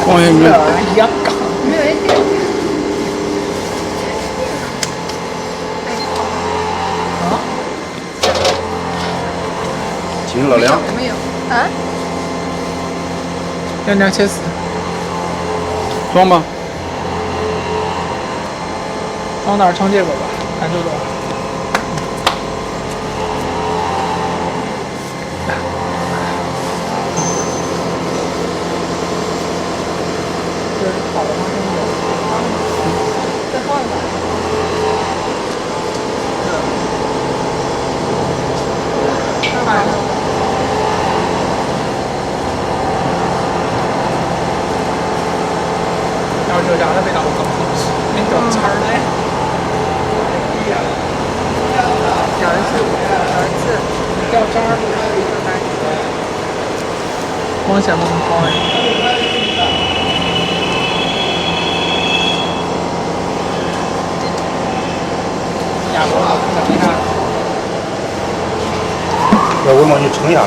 王爷没阳刚。没有一点。啊？请老梁。没有啊？2274，装吧。装点冲这个吧，看这个。这是好的吗？再换吧。看。要是这样的味道我更不吃，没掉渣儿嘞。掉渣儿，光显不很高呀。亚洲等一下，要我帮你称一下来。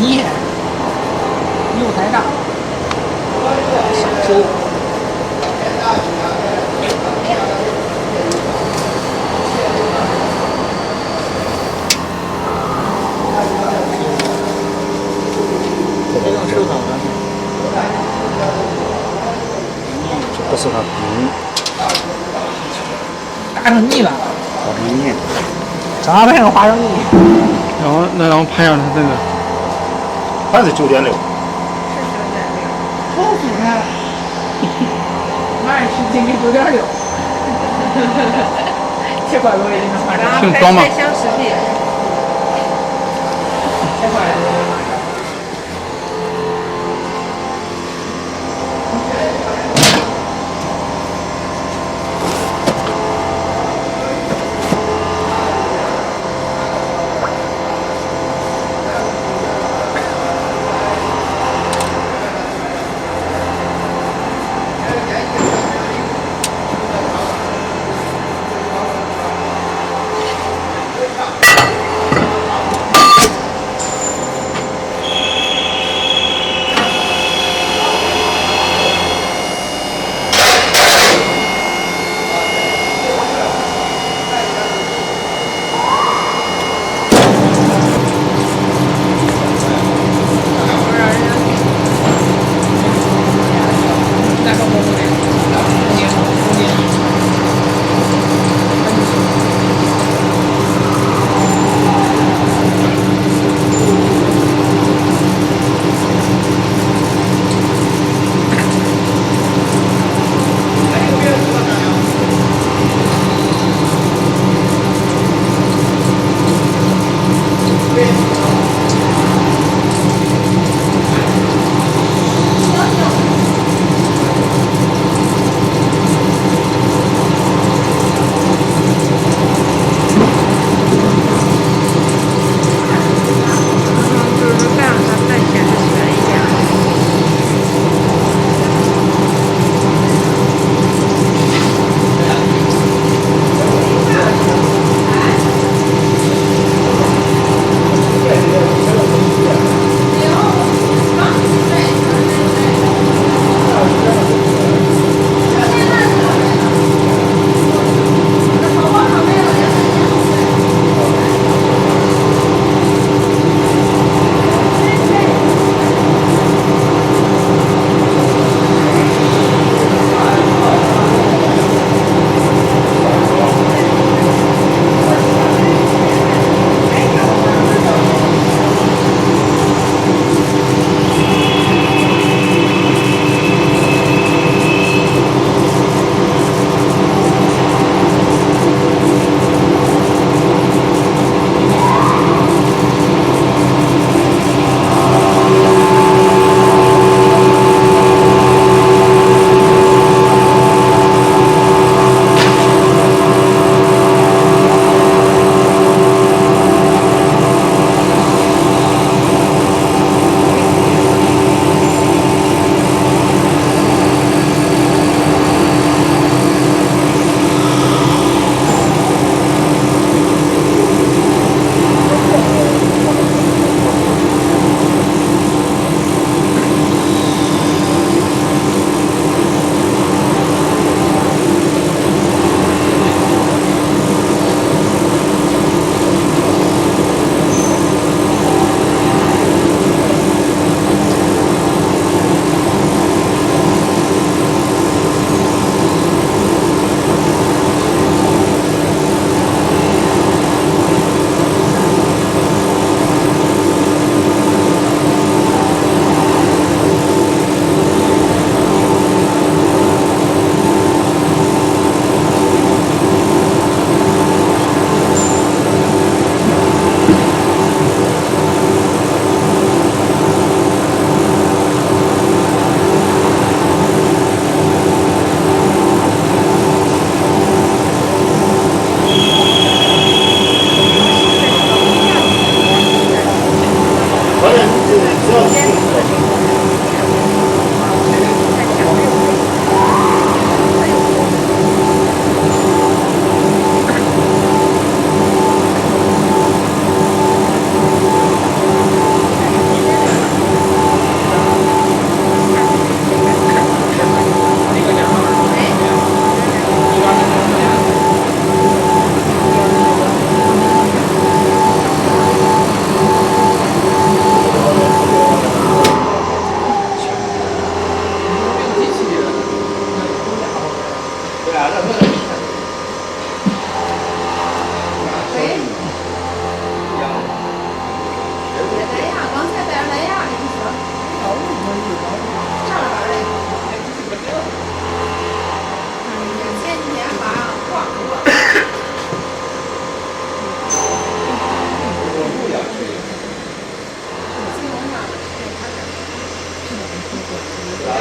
你又太大，少收。这种收藏的，这不是它打成泥了，花生泥，啥玩意儿花生泥？然后拍下它这个，还是9.6。好厉害！俺也是今年9.6。这块我也能换上。姓庄吗？开箱实体。这块。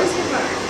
媳妇儿。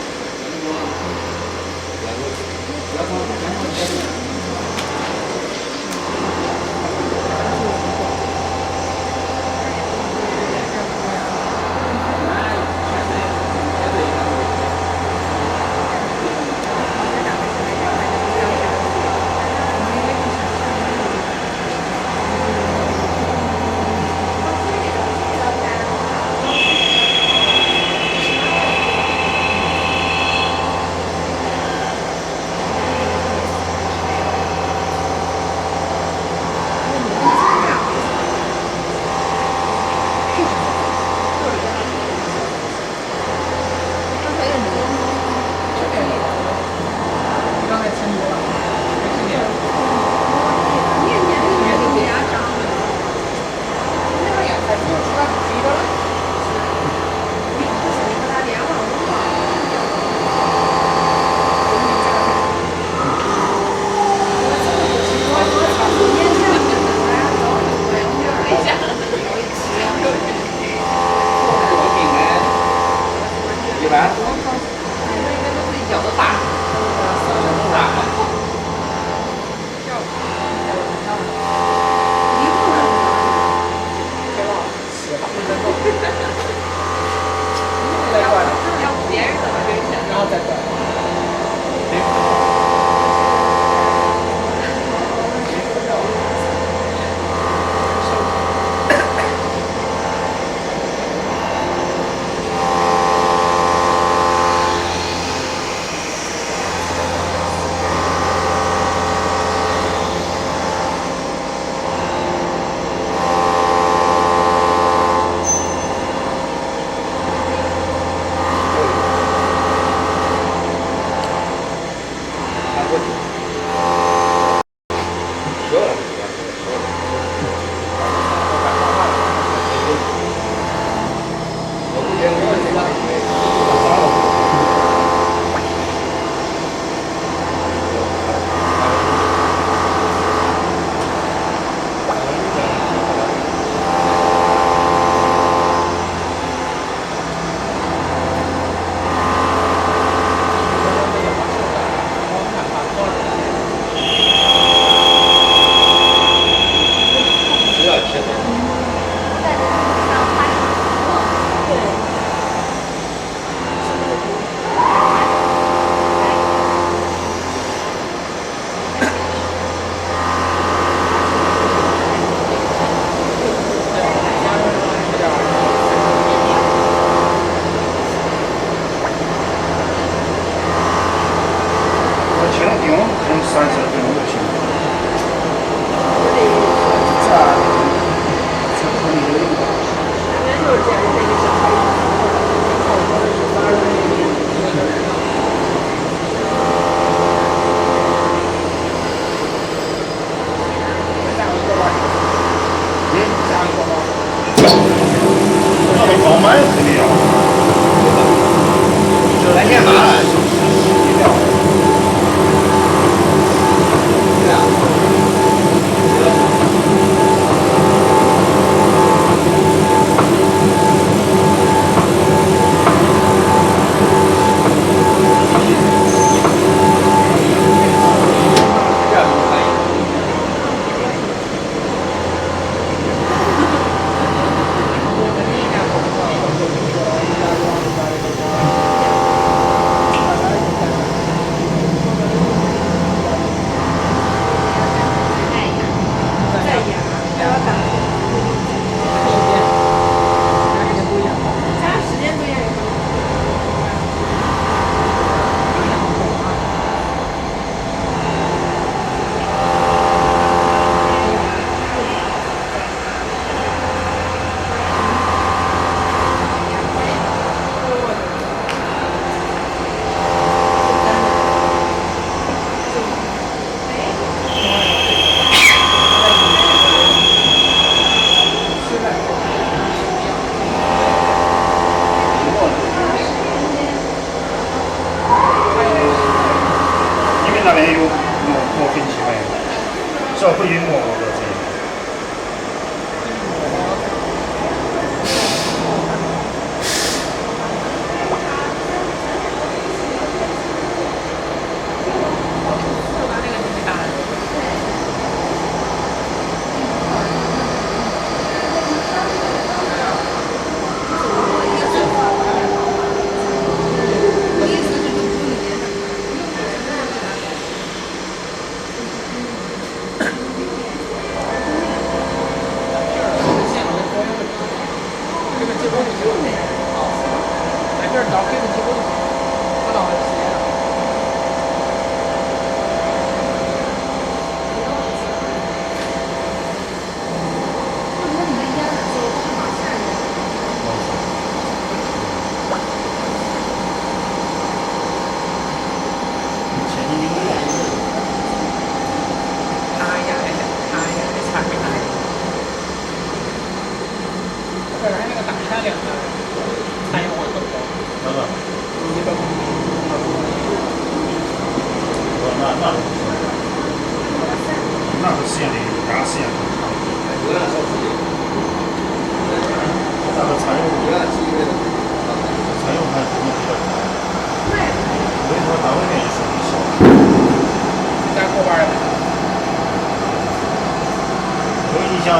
少不晕我的这。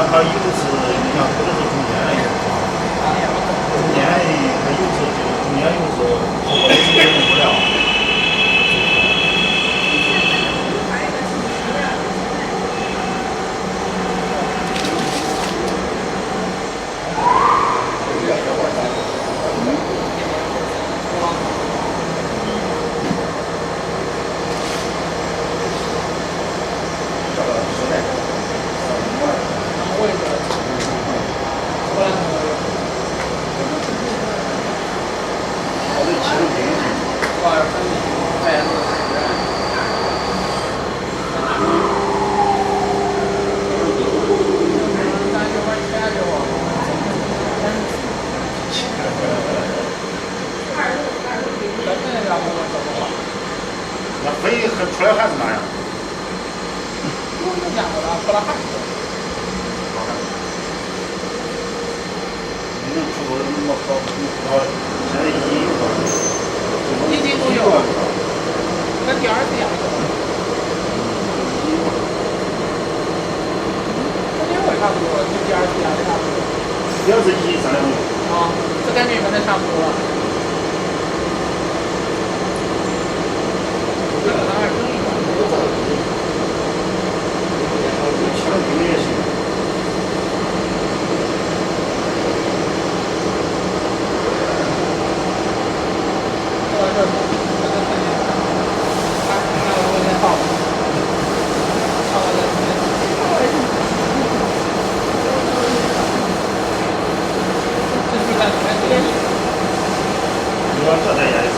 它有的是，你像或者是中间的，中间它有时候就中间有时候好多东西也用不了。那飞出来还是那样。你能出多那么好，现在一斤都有，跟第二次一样。肯定会差不多，跟第二次一样差不多。第二次1.36啊，这感觉跟它差不多了。这个当然可以。枪兵也行。你往这再压一次。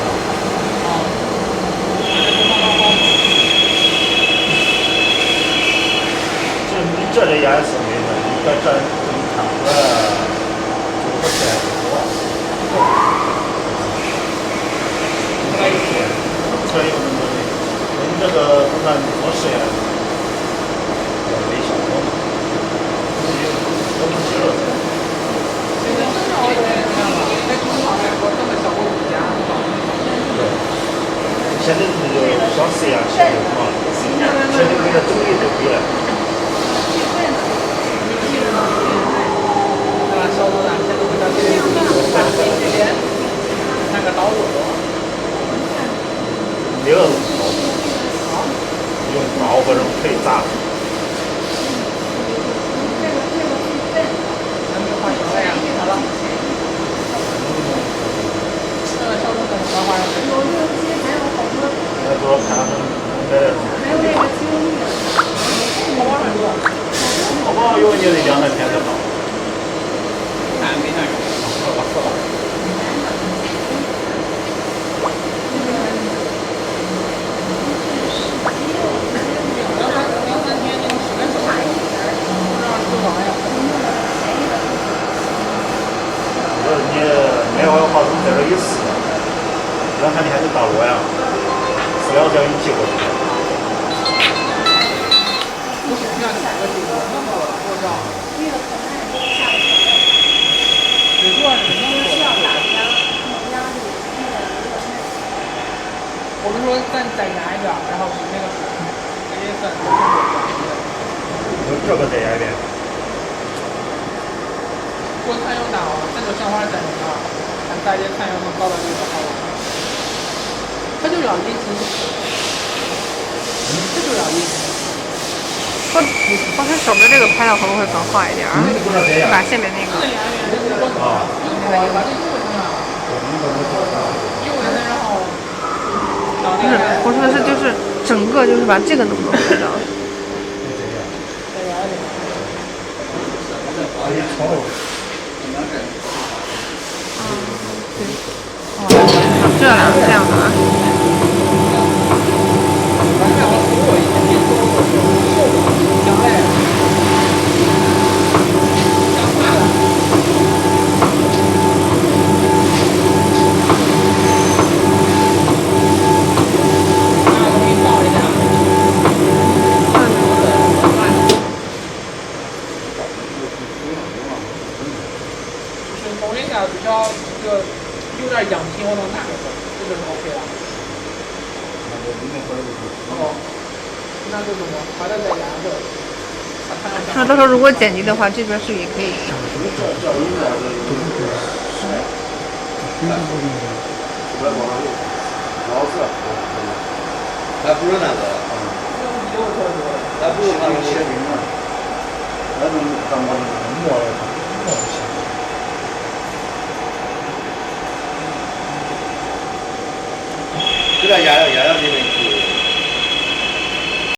你这里压一次没事，你在这你看个9个线多。这有那么你这个不敢做实验，要危险的。我不接了。现在是双实验室嘛，现在给它整理就可以了。小组长现在给他给那个刀子。没有用刀或者可以砸。好了。小组长花花那主要看他们买的。淘宝有你的2、3天就到。没那个。我错了。你买完话从在这一试，2、3天就到洛阳，试了叫你寄过去。我们说再压一点，然后是那个水，直接算。这个再压一遍。我菜用大啊，咱就想法在那个，看大家菜用能搞到这个好了。他就要1斤，他就要1斤。我看手边这个拍照会不会更好一点？把下面那个。啊。不是，我说的是就是整个就是把这个能不能拍到？这样的啊。比较这个有点氧气，我能拿着，这就是 OK 了。哦，那就这么，把它再压着。那到时候如果剪辑的话，这边是也可以。还不如那个，还不如那个。那种干嘛磨磨行。给他压压压压里面。